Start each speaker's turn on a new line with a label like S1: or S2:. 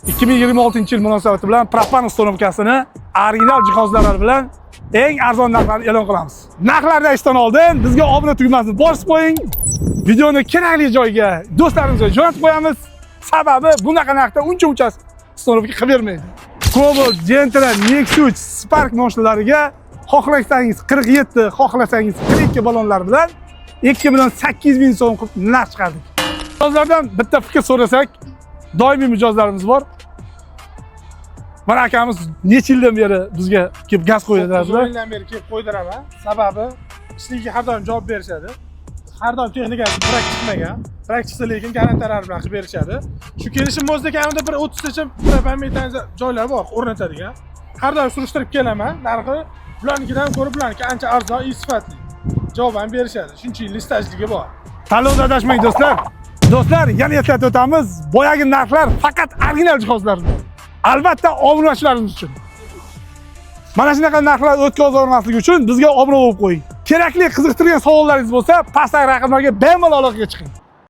S1: 2026-yil munosabati bilan propan uстановкасini original jihozlar bilan eng arzon narxlarni e'lon qilamiz. Narxlarni aytishdan oldin bizga obuna tugmasini bosib qo'ying. Videoni kerakli joyga do'stlarimizga jo'natib qo'yamiz. Sababi bunaqa narxda uncha uстановка qilib bermaydi. Cobalt, Gentra, Nexus, Spark noshlariga xohlasangiz 47, xohlasangiz 42 ballonlar bilan 2.800.000 so'm qilib narx chiqardik. Mijozlardan bitta fikr so'rasak, doimiy mijozlarimiz bor. Mana akamiz necha yildan beri bizga kelib gaz qo'yadilar.
S2: 9 yildan beri kelib qo'ydiraman. Sababi ishligiga har doim javob berishadi. Har doim texnikasi chiqmagan. Chiqsa lekin garantiyalar bilan qilib berishadi. Shu kelishim o'zida kamida bir 30 tacha propan metanizat joylar bor, o'rnatadigan. Har doim surishtirib kelaman. Narxi bularnikidan ko'ra bularniki ancha arzon, sifatli. Javob ham berishadi. Shuncha yil stajligi bor.
S1: Tanlovda adashmang do'stlar. Do'stlar, yana eslatib o'tamiz, boyagi narxlar faqat original jihozlar. Albatta obunachilarimiz uchun. Mana shunaqa narxlar o'tkazib olmasligi uchun bizga obuna bo'lib qo'ying. Kerakli, qiziqtirgan savollaringiz bo'lsa, pastdagi raqamlarga bemalol aloqaga chiqing.